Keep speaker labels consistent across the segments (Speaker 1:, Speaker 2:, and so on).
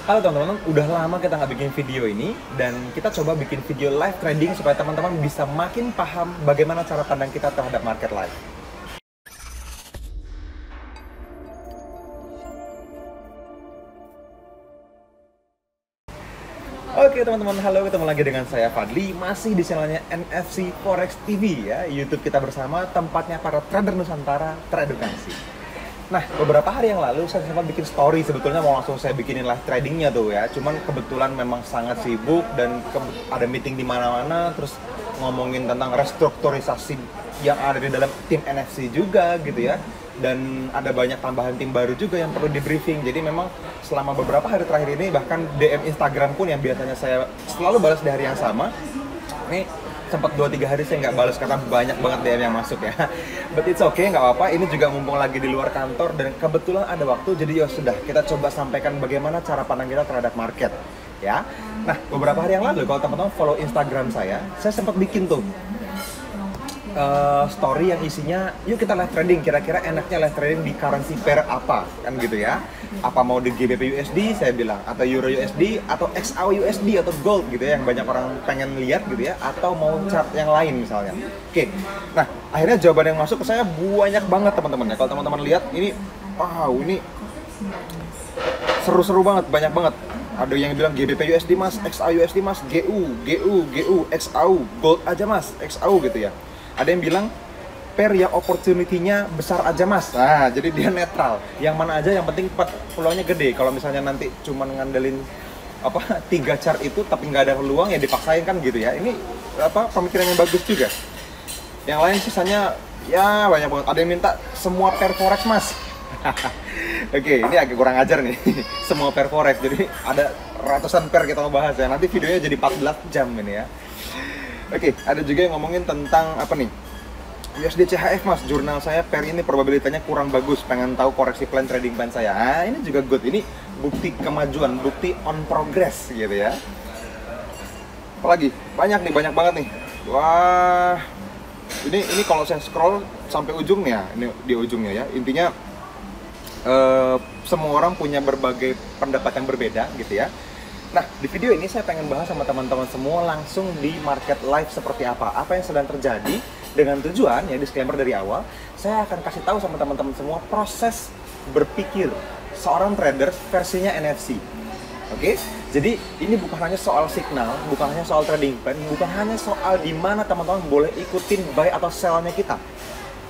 Speaker 1: Halo teman-teman, udah lama kita nggak bikin video ini dan kita coba bikin video live trading supaya teman-teman bisa makin paham bagaimana cara pandang kita terhadap market live. Oke teman-teman, halo, ketemu lagi dengan saya Fadli, masih di channelnya NFC Forex TV ya, YouTube kita bersama, tempatnya para trader Nusantara teredukasi. Nah, beberapa hari yang lalu saya sempat bikin story, sebetulnya mau langsung saya bikinin live tradingnya tuh ya. Cuman kebetulan memang sangat sibuk dan ada meeting di mana-mana, terus ngomongin tentang restrukturisasi yang ada di dalam tim NFC juga gitu ya. Dan ada banyak tambahan tim baru juga yang perlu di briefing. Jadi memang selama beberapa hari terakhir ini bahkan DM Instagram pun yang biasanya saya selalu balas di hari yang sama, ini sempat 2-3 hari saya nggak balas karena banyak banget DM yang masuk ya. But it's okay, nggak apa-apa. Ini juga mumpung lagi di luar kantor dan kebetulan ada waktu, jadi ya sudah kita coba sampaikan bagaimana cara pandang kita terhadap market ya. Nah, beberapa hari yang lalu kalau teman-teman follow Instagram saya sempat bikin tuh story yang isinya, yuk kita live trading, kira-kira enaknya live trading di currency pair apa, kan gitu ya. Apa mau di GBP USD, saya bilang, atau Euro USD, atau XAU USD, atau Gold gitu ya, yang banyak orang pengen lihat gitu ya, atau mau chart yang lain misalnya. Oke, nah akhirnya jawaban yang masuk ke saya banyak banget teman-teman ya. Kalau teman-teman lihat ini, wow, ini seru-seru banget, banyak banget. Ada yang bilang GBP USD mas, XAU USD mas, GU, XAU, Gold aja mas, XAU gitu ya. Ada yang bilang pair yang opportunity-nya besar aja mas. Nah, jadi dia netral. Yang mana aja yang penting peluangnya gede. Kalau misalnya nanti cuma ngandelin 3 chart itu tapi nggak ada peluang ya dipaksain kan gitu ya. Ini pemikiran yang bagus juga. Yang lain sisanya ya banyak banget. Ada yang minta semua pair forex mas. Oke, ini agak kurang ajar nih. Semua pair forex. Jadi ada ratusan pair kita mau bahas ya. Nanti videonya jadi 14 jam ini ya. Oke, ada juga yang ngomongin tentang apa nih? USD CHF mas, jurnal saya pair ini probabilitasnya kurang bagus, pengen tahu koreksi plan trading plan saya. Nah, ini juga good, ini bukti kemajuan, bukti on progress gitu ya. Apalagi, banyak banget nih. Wah, ini kalau saya scroll sampai ujungnya, ini di ujungnya ya. Intinya semua orang punya berbagai pendapat yang berbeda gitu ya. Nah, di video ini saya pengen bahas sama teman-teman semua langsung di market live seperti apa yang sedang terjadi, dengan tujuan, ya disclaimer dari awal, saya akan kasih tahu sama teman-teman semua proses berpikir seorang trader versinya NFC. Oke? Jadi, ini bukan hanya soal signal, bukan hanya soal trading plan, bukan hanya soal di mana teman-teman boleh ikutin buy atau sell-nya kita.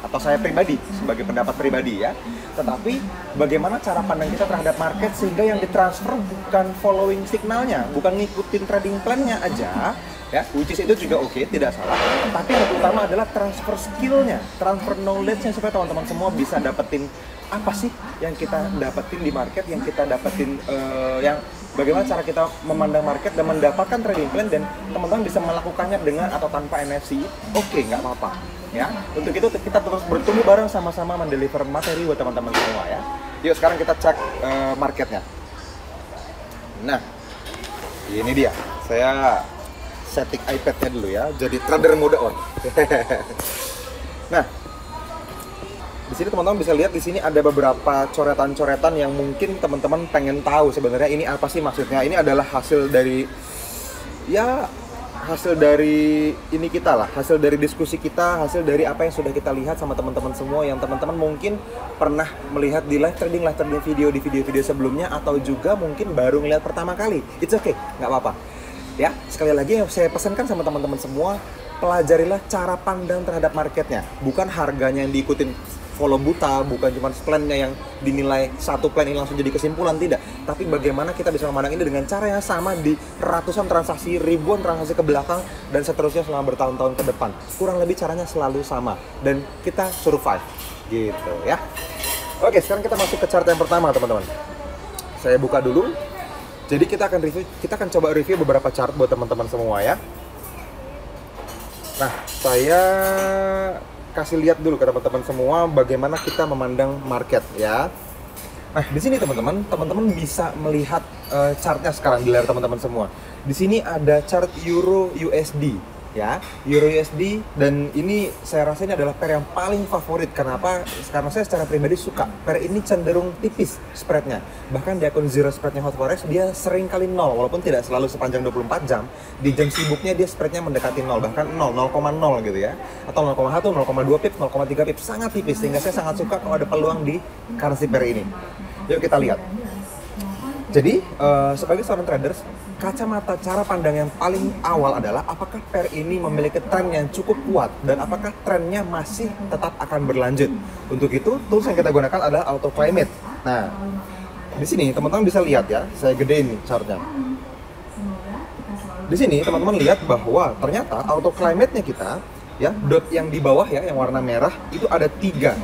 Speaker 1: Atau saya pribadi, sebagai pendapat pribadi ya. Tetapi bagaimana cara pandang kita terhadap market sehingga yang ditransfer bukan following signalnya, bukan ngikutin trading plan-nya aja ya, which is itu juga oke, tidak salah. Tapi yang utama adalah transfer skill-nya, transfer knowledge-nya supaya teman-teman semua bisa dapetin apa sih yang kita dapetin di market, yang kita dapetin yang bagaimana cara kita memandang market dan mendapatkan trading plan, dan teman-teman bisa melakukannya dengan atau tanpa NFC. Oke, nggak apa-apa ya. Untuk itu kita terus bertumbuh bareng sama-sama mendeliver materi buat teman-teman semua ya. Yuk sekarang kita cek marketnya. Nah, ini dia. Saya setting iPad-nya dulu ya, jadi trader mode on. Nah, di sini teman-teman bisa lihat, di sini ada beberapa coretan-coretan yang mungkin teman-teman pengen tahu sebenarnya ini apa sih maksudnya. Ini adalah hasil dari hasil dari ini kita lah, hasil dari diskusi kita, hasil dari apa yang sudah kita lihat sama teman-teman semua, yang teman-teman mungkin pernah melihat di live trading video di video-video sebelumnya, atau juga mungkin baru ngeliat pertama kali. It's okay, nggak apa-apa. Ya, sekali lagi yang saya pesankan sama teman-teman semua, pelajarilah cara pandang terhadap marketnya, bukan harganya yang diikutin follow buta, bukan cuma plan-nya yang dinilai satu plan ini langsung jadi kesimpulan, tidak. Tapi bagaimana kita bisa memandang ini dengan cara yang sama di ratusan transaksi, ribuan transaksi ke belakang, dan seterusnya selama bertahun-tahun ke depan. Kurang lebih caranya selalu sama, dan kita survive, gitu ya. Oke, sekarang kita masuk ke chart yang pertama, teman-teman. Saya buka dulu. Jadi kita akan coba review beberapa chart buat teman-teman semua ya. Nah, saya kasih lihat dulu ke teman-teman semua bagaimana kita memandang market ya. Nah, di sini teman-teman bisa melihat chartnya sekarang di layar teman-teman semua. Di sini ada chart Euro USD. ya, Euro USD, dan ini saya rasa ini adalah pair yang paling favorit. Kenapa? Karena saya secara pribadi suka pair ini cenderung tipis spreadnya. Bahkan di akun zero spreadnya Hot Forex dia sering kali nol, walaupun tidak selalu sepanjang 24 jam. Di jam sibuknya dia spreadnya mendekati nol, bahkan 0,0 gitu ya, atau 0,1, 0,2 pips, 0,3 pips, sangat tipis, sehingga saya sangat suka kalau ada peluang di currency pair ini. Yuk kita lihat. Jadi sebagai seorang traders, kacamata cara pandang yang paling awal adalah apakah pair ini memiliki tren yang cukup kuat dan apakah trennya masih tetap akan berlanjut. Untuk itu, tools yang kita gunakan adalah Auto Climate. Nah, di sini teman-teman bisa lihat ya, saya gedein nih chartnya. Di sini teman-teman lihat bahwa ternyata Auto Climate-nya kita, ya, dot yang di bawah ya, yang warna merah itu ada 3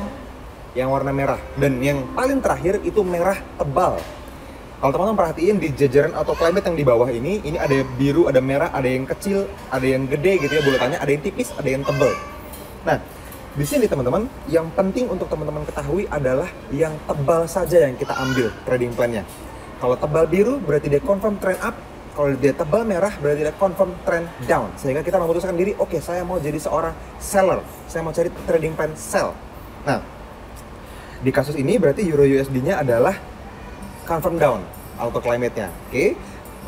Speaker 1: yang warna merah, dan yang paling terakhir itu merah tebal. Kalau teman-teman perhatiin di jajaran Auto Climate yang di bawah ini ada biru, ada merah, ada yang kecil, ada yang gede gitu ya bulatannya, ada yang tipis, ada yang tebal. Nah, di sini teman-teman, yang penting untuk teman-teman ketahui adalah yang tebal saja yang kita ambil trading plan-nya. Kalau tebal biru berarti dia confirm trend up, kalau dia tebal merah berarti dia confirm trend down. Sehingga kita memutuskan diri, oke, saya mau jadi seorang seller, saya mau cari trading plan sell. Nah, di kasus ini berarti Euro USD-nya adalah confirm down Auto Climate-nya.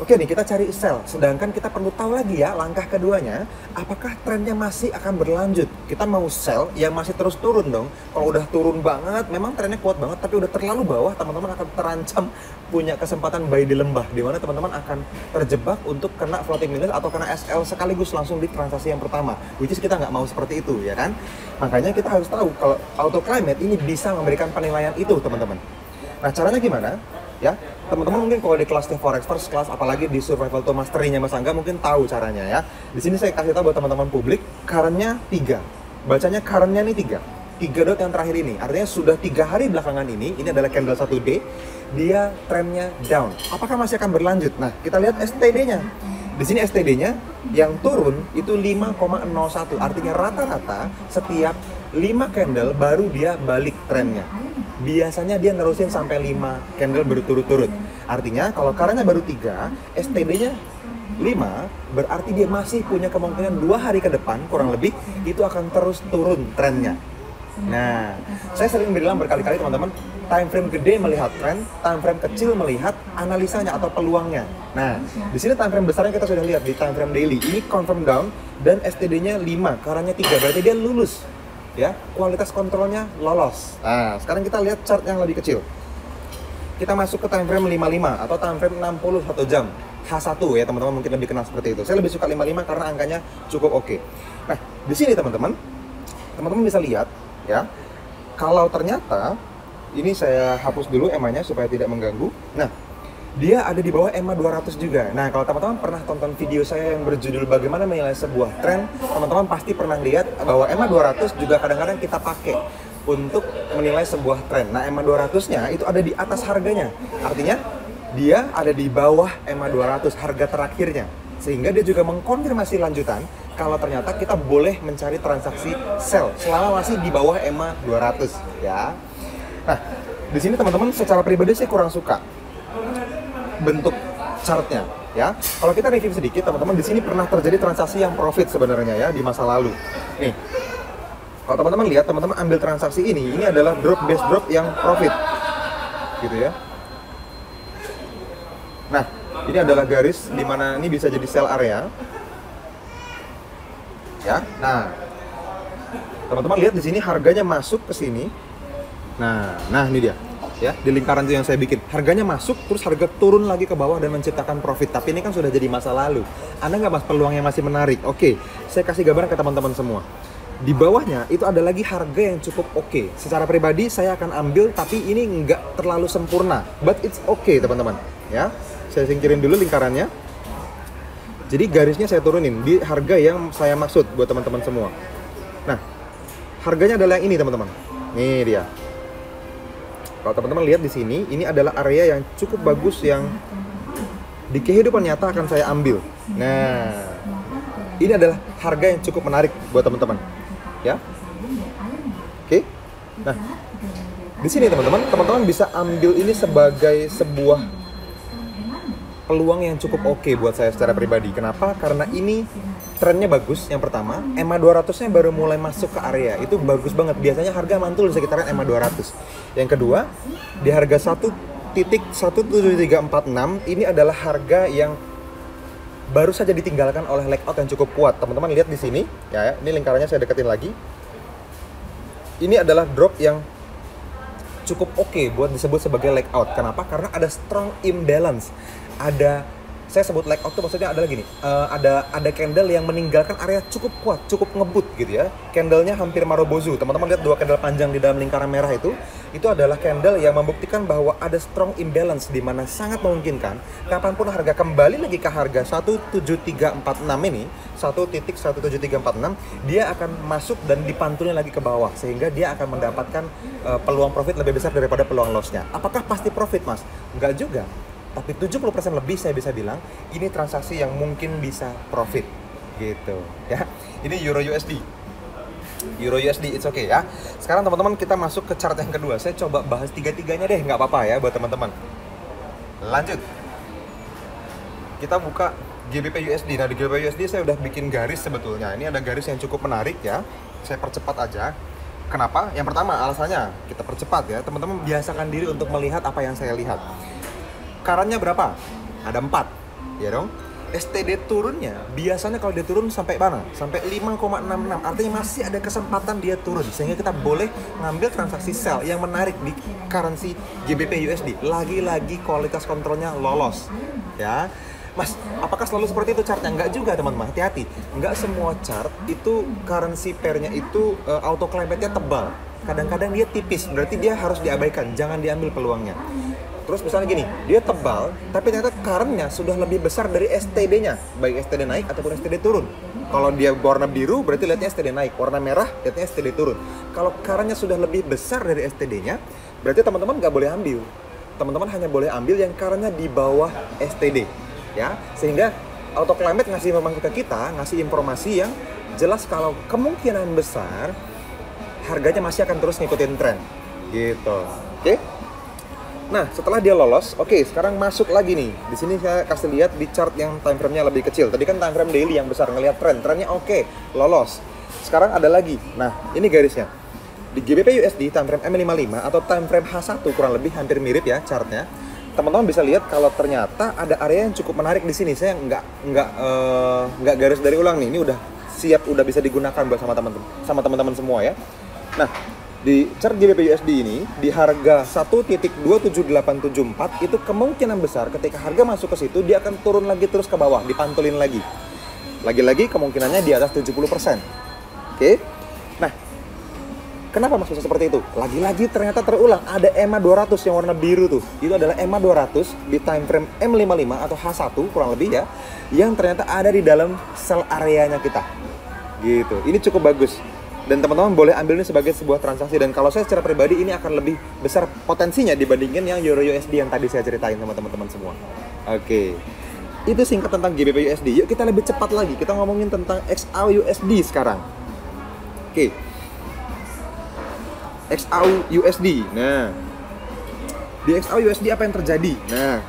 Speaker 1: Oke nih, kita cari sell. Sedangkan kita perlu tahu lagi ya, langkah keduanya, apakah trennya masih akan berlanjut. Kita mau sell yang masih terus turun dong. Kalau udah turun banget, memang trennya kuat banget, tapi udah terlalu bawah, teman-teman akan terancam punya kesempatan buy di lembah, di mana teman-teman akan terjebak untuk kena floating minus atau kena SL sekaligus langsung di transaksi yang pertama. Which is kita nggak mau seperti itu, ya kan? Makanya kita harus tahu kalau Auto Climate ini bisa memberikan penilaian itu, teman-teman. Nah, caranya gimana? Ya, teman-teman mungkin kalau di kelas Forex First Class, apalagi di Survival to Mastery-nya Mas Angga mungkin tahu caranya ya. Di sini saya kasih tahu buat teman-teman publik, current-nya 3. Bacanya current-nya nih 3. 3 dot yang terakhir ini. Artinya sudah 3 hari belakangan ini adalah candle 1D, dia trennya down. Apakah masih akan berlanjut? Nah, kita lihat STD-nya. Di sini STD-nya yang turun itu 5,01. Artinya rata-rata setiap 5 candle baru dia balik trennya. Biasanya dia nerusin sampai 5 candle berturut-turut. Artinya kalau current-nya baru 3, STD-nya 5, berarti dia masih punya kemungkinan 2 hari ke depan kurang lebih itu akan terus turun trennya. Nah, saya sering bilang berkali-kali teman-teman, time frame gede melihat tren, time frame kecil melihat analisanya atau peluangnya. Nah, di sini time frame besarnya kita sudah lihat di time frame daily. Ini confirm down dan STD-nya 5, current-nya 3, berarti dia lulus. Ya, kualitas kontrolnya lolos. Nah, sekarang kita lihat chart yang lebih kecil. Kita masuk ke time frame 55 atau time frame 61 jam. H1 ya, teman-teman mungkin lebih kenal seperti itu. Saya lebih suka 55 karena angkanya cukup oke. Nah, di sini teman-teman bisa lihat ya. Kalau ternyata ini saya hapus dulu EMA-nya supaya tidak mengganggu. Nah, dia ada di bawah EMA 200 juga. Nah, kalau teman-teman pernah tonton video saya yang berjudul bagaimana menilai sebuah tren, teman-teman pasti pernah lihat bahwa EMA 200 juga kadang-kadang kita pakai untuk menilai sebuah tren. Nah, EMA 200-nya itu ada di atas harganya. Artinya, dia ada di bawah EMA 200, harga terakhirnya. Sehingga dia juga mengkonfirmasi lanjutan kalau ternyata kita boleh mencari transaksi sell selama masih di bawah EMA 200, ya. Nah, di sini teman-teman secara pribadi saya kurang suka bentuk chartnya, ya. Kalau kita review sedikit, teman-teman di sini pernah terjadi transaksi yang profit sebenarnya ya di masa lalu. Nih, kalau teman-teman lihat, teman-teman ambil transaksi ini adalah drop base drop yang profit, gitu ya. Nah, ini adalah garis di mana ini bisa jadi sell area, ya. Nah, teman-teman lihat di sini harganya masuk ke sini. Nah ini dia. Ya, di lingkaran itu yang saya bikin. Harganya masuk, terus harga turun lagi ke bawah dan menciptakan profit. Tapi ini kan sudah jadi masa lalu. Anda nggak mas peluangnya masih menarik? Oke, saya kasih gambaran ke teman-teman semua. Di bawahnya itu ada lagi harga yang cukup oke. Secara pribadi saya akan ambil, tapi ini nggak terlalu sempurna. But it's okay teman-teman. Ya, saya singkirin dulu lingkarannya. Jadi garisnya saya turunin di harga yang saya maksud buat teman-teman semua. Nah, harganya adalah yang ini teman-teman. Nih dia. Kalau teman-teman lihat di sini, ini adalah area yang cukup bagus yang di kehidupan nyata akan saya ambil. Nah, ini adalah harga yang cukup menarik buat teman-teman, ya. Oke. Nah, di sini teman-teman bisa ambil ini sebagai sebuah peluang yang cukup oke buat saya secara pribadi. Kenapa? Karena ini trennya bagus. Yang pertama, EMA 200-nya baru mulai masuk ke area. Itu bagus banget. Biasanya harga mantul di sekitaran EMA 200. Yang kedua, di harga 1.17346 ini adalah harga yang baru saja ditinggalkan oleh layout yang cukup kuat. Teman-teman lihat di sini, ya, ini lingkarannya saya deketin lagi. Ini adalah drop yang cukup oke buat disebut sebagai layout. Kenapa? Karena ada strong imbalance. Saya sebut layout itu maksudnya adalah gini, ada candle yang meninggalkan area cukup kuat, cukup ngebut gitu ya. Candlenya hampir Marubozu. Teman-teman lihat dua candle panjang di dalam lingkaran merah itu adalah candle yang membuktikan bahwa ada strong imbalance, di mana sangat memungkinkan kapanpun harga kembali lagi ke harga 17346 ini, 1.17346, dia akan masuk dan dipantulin lagi ke bawah, sehingga dia akan mendapatkan peluang profit lebih besar daripada peluang loss-nya. Apakah pasti profit, Mas? Enggak juga. Tapi 70% lebih saya bisa bilang ini transaksi yang mungkin bisa profit gitu ya. Ini Euro USD. Euro USD it's okay ya. Sekarang teman-teman kita masuk ke chart yang kedua. Saya coba bahas tiga-tiganya deh, nggak apa-apa ya buat teman-teman. Lanjut. Kita buka GBP USD. Nah, di GBP USD saya udah bikin garis sebetulnya. Ini ada garis yang cukup menarik ya. Saya percepat aja. Kenapa? Yang pertama alasannya kita percepat ya. Teman-teman biasakan diri untuk melihat apa yang saya lihat. Karannya berapa? Ada 4, ya dong. STD turunnya, biasanya kalau dia turun sampai mana? Sampai 5,66, artinya masih ada kesempatan dia turun. Sehingga kita boleh ngambil transaksi sell yang menarik di currency GBP USD. Lagi-lagi kualitas kontrolnya lolos, ya. Mas, apakah selalu seperti itu chartnya? Enggak juga teman-teman, hati-hati. Enggak semua chart itu currency pairnya itu auto climate-nya tebal. Kadang-kadang dia tipis, berarti dia harus diabaikan, jangan diambil peluangnya. Terus misalnya gini, dia tebal, tapi ternyata current-nya sudah lebih besar dari STD-nya, baik STD naik ataupun STD turun. Kalau dia warna biru, berarti lihatnya STD naik. Warna merah, lihatnya STD turun. Kalau current-nya sudah lebih besar dari STD-nya, berarti teman-teman nggak boleh ambil. Teman-teman hanya boleh ambil yang current-nya di bawah STD, ya. Sehingga auto climate ngasih memang ke kita, ngasih informasi yang jelas kalau kemungkinan besar harganya masih akan terus ngikutin tren, gitu. Oke? Nah, setelah dia lolos, oke, sekarang masuk lagi nih. Di sini saya kasih lihat di chart yang time frame-nya lebih kecil. Tadi kan time frame daily yang besar, ngelihat trennya oke, lolos. Sekarang ada lagi. Nah, ini garisnya. Di GBP USD time frame M55 atau time frame H1 kurang lebih hampir mirip ya chartnya. Teman-teman bisa lihat kalau ternyata ada area yang cukup menarik di sini. Saya nggak garis dari ulang nih. Ini udah siap, udah bisa digunakan buat sama teman-teman semua ya. Nah, di chart GBP USD ini di harga 1.27874 itu kemungkinan besar ketika harga masuk ke situ dia akan turun lagi terus ke bawah, dipantulin lagi. Lagi-lagi kemungkinannya di atas 70%. Oke. Nah, kenapa maksudnya seperti itu? Lagi-lagi ternyata terulang, ada EMA 200 yang warna biru tuh. Itu adalah EMA 200 di time frame M55 atau H1 kurang lebih ya, yang ternyata ada di dalam sell areanya kita. Gitu. Ini cukup bagus. Dan teman-teman boleh ambil ini sebagai sebuah transaksi. Dan kalau saya secara pribadi ini akan lebih besar potensinya dibandingin yang Euro USD yang tadi saya ceritain sama teman-teman semua. Oke. Itu singkat tentang GBP USD. Yuk kita lebih cepat lagi. Kita ngomongin tentang XAU USD sekarang. Oke. XAU USD. Nah, di XAU USD apa yang terjadi? Nah,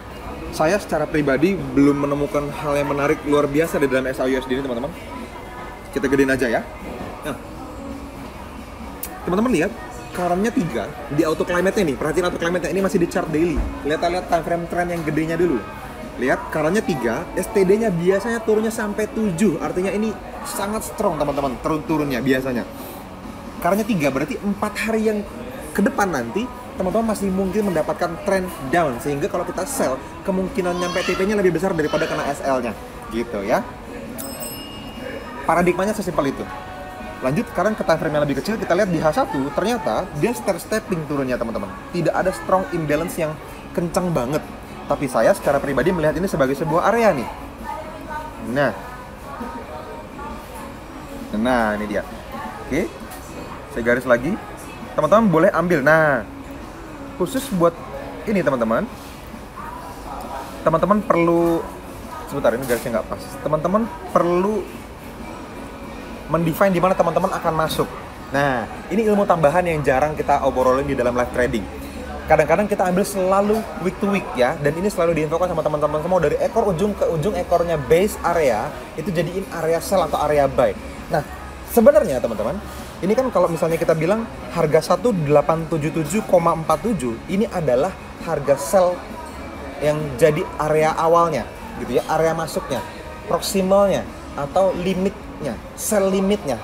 Speaker 1: saya secara pribadi belum menemukan hal yang menarik luar biasa di dalam XAU USD ini, teman-teman. Kita gedein aja ya. Nah, teman-teman lihat, current-nya 3 di auto climate-nya nih. Perhatiin auto climate-nya, ini masih di chart daily. Lihat time frame trend yang gedenya dulu. Lihat, current-nya 3, STD-nya biasanya turunnya sampai 7. Artinya ini sangat strong, teman-teman, turunnya biasanya. Current-nya 3, berarti 4 hari yang ke depan nanti, teman-teman masih mungkin mendapatkan trend down. Sehingga kalau kita sell, kemungkinan nyampe TP-nya lebih besar daripada kena SL-nya. Gitu ya. Paradigmanya sesimpel itu. Lanjut sekarang ke time frame yang lebih kecil, kita lihat di H1 ternyata dia stepping turunnya, teman-teman. Tidak ada strong imbalance yang kencang banget. Tapi saya secara pribadi melihat ini sebagai sebuah area nih. Nah ini dia. Oke, saya garis lagi. Teman-teman boleh ambil. Nah, khusus buat ini teman-teman. Teman-teman perlu, sebentar ini garisnya nggak pas. Teman-teman perlu mendefine di mana teman-teman akan masuk. Nah, ini ilmu tambahan yang jarang kita obrolin di dalam live trading. kadang-kadang kita ambil selalu week to week ya, dan ini selalu diinfokan sama teman-teman semua dari ekor ujung ke ujung ekornya base area itu jadiin area sell atau area buy. Nah, sebenarnya teman-teman, ini kan kalau misalnya kita bilang harga 1877,47 ini adalah harga sell yang jadi area awalnya gitu ya, area masuknya, proximalnya atau limitnya, sell limitnya.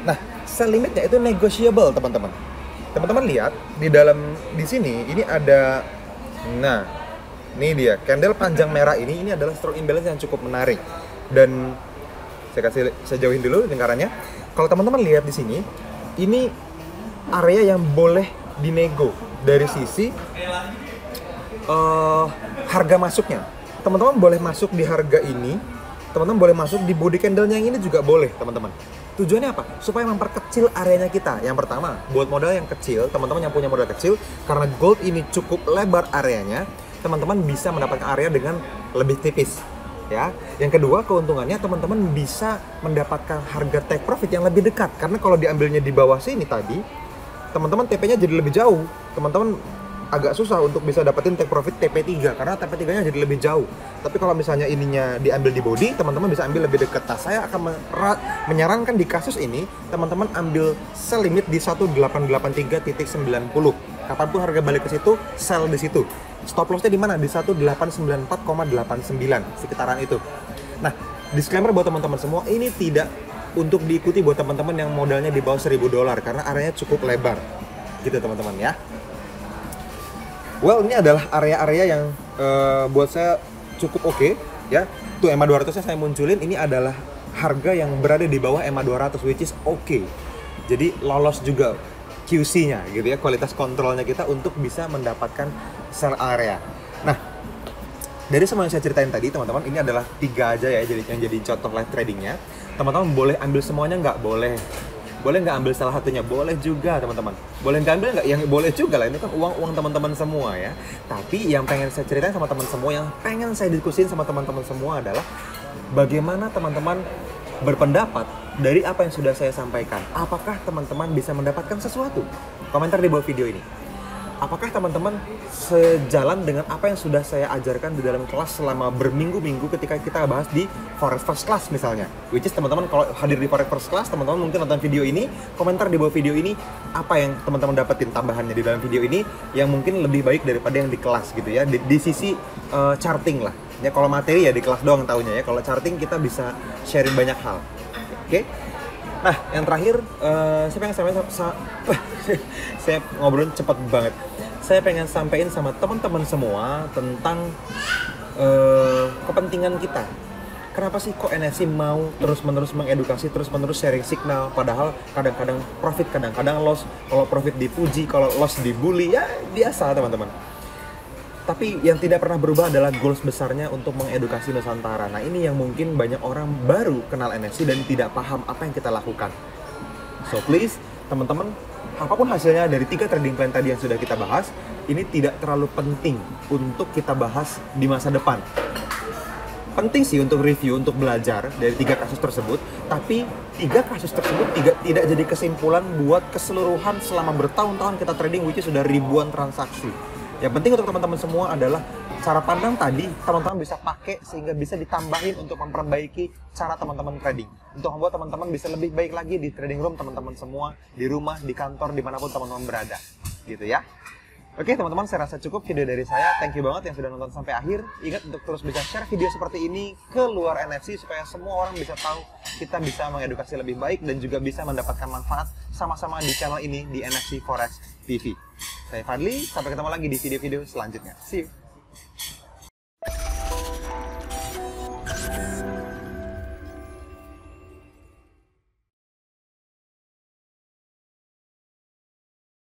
Speaker 1: Nah, sell limitnya itu negotiable teman-teman. Teman-teman lihat di sini ini ada, nah ini dia candle panjang merah ini adalah strong imbalance yang cukup menarik, dan saya jauhin dulu lingkarannya. Kalau teman-teman lihat di sini, ini area yang boleh dinego dari sisi harga masuknya. Teman-teman boleh masuk di harga ini, teman-teman boleh masuk di body candle-nya yang ini juga boleh teman-teman. Tujuannya apa? Supaya memperkecil areanya kita. Yang pertama, buat modal yang kecil, teman-teman yang punya modal kecil, karena gold ini cukup lebar areanya, teman-teman bisa mendapatkan area dengan lebih tipis. Ya. Yang kedua, keuntungannya teman-teman bisa mendapatkan harga take profit yang lebih dekat. Karena kalau diambilnya di bawah sini tadi, teman-teman TP-nya jadi lebih jauh. Teman-teman agak susah untuk bisa dapetin take profit TP3 karena TP3-nya jadi lebih jauh. Tapi kalau misalnya ininya diambil di body, teman-teman bisa ambil lebih dekat. Nah, saya akan menyarankan di kasus ini, teman-teman ambil sell limit di 1883.90. Kapanpun harga balik ke situ, sell di situ. Stop loss-nya di mana? Di 1894,89, sekitaran itu. Nah, disclaimer buat teman-teman semua, ini tidak untuk diikuti buat teman-teman yang modalnya di bawah $1.000 karena areanya cukup lebar. Gitu teman-teman ya. Well, ini adalah area-area yang buat saya cukup oke, ya. Tuh EMA 200-nya saya munculin, ini adalah harga yang berada di bawah EMA 200, which is oke. Jadi lolos juga QC-nya gitu ya, kualitas kontrolnya kita untuk bisa mendapatkan sell area. Nah, dari semua yang saya ceritain tadi teman-teman, ini adalah 3 aja ya yang jadi contoh live tradingnya. Teman-teman boleh ambil semuanya nggak? Boleh. Boleh nggak ambil salah satunya? Boleh juga teman-teman. Boleh nggak ambil nggak? Yang boleh juga lah, ini kan uang teman-teman semua ya. Tapi yang pengen saya ceritain sama teman semua, yang pengen saya diskusin sama teman-teman semua adalah bagaimana teman-teman berpendapat dari apa yang sudah saya sampaikan. Apakah teman-teman bisa mendapatkan sesuatu? Komentar di bawah video ini. Apakah teman-teman sejalan dengan apa yang sudah saya ajarkan di dalam kelas selama berminggu-minggu ketika kita bahas di Forex First Class misalnya? Which is teman-teman kalau hadir di Forex First Class, teman-teman mungkin nonton video ini, komentar di bawah video ini apa yang teman-teman dapetin tambahannya di dalam video ini yang mungkin lebih baik daripada yang di kelas gitu ya. Di sisi charting lah. Ya kalau materi ya di kelas doang taunya ya. Kalau charting kita bisa sharing banyak hal. Oke? Nah, yang terakhir, saya ngobrol cepet banget. Saya pengen sampaikan sama teman-teman semua tentang kepentingan kita. Kenapa sih kok NFC mau terus-menerus mengedukasi, terus-menerus sharing signal, padahal kadang-kadang profit, kadang-kadang loss. Kalau profit dipuji, kalau loss dibully, ya biasa teman-teman. Tapi yang tidak pernah berubah adalah goals besarnya untuk mengedukasi Nusantara. Nah, ini yang mungkin banyak orang baru kenal NFC dan tidak paham apa yang kita lakukan. So please, teman-teman, apapun hasilnya dari 3 trading plan tadi yang sudah kita bahas, ini tidak terlalu penting untuk kita bahas di masa depan. Penting sih untuk review, untuk belajar dari 3 kasus tersebut, tapi 3 kasus tersebut tidak jadi kesimpulan buat keseluruhan selama bertahun-tahun kita trading, which is sudah ribuan transaksi. Yang penting untuk teman-teman semua adalah cara pandang tadi teman-teman bisa pakai sehingga bisa ditambahin untuk memperbaiki cara teman-teman trading. Untuk membuat teman-teman bisa lebih baik lagi di trading room teman-teman semua, di rumah, di kantor, dimanapun teman-teman berada. Gitu ya. Oke teman-teman, saya rasa cukup video dari saya. Thank you banget yang sudah nonton sampai akhir. Ingat untuk terus bisa share video seperti ini ke luar NFC supaya semua orang bisa tahu kita bisa mengedukasi lebih baik dan juga bisa mendapatkan manfaat sama-sama di channel ini di NFC Forex TV. Saya Fadli, sampai ketemu lagi di video-video selanjutnya. See you!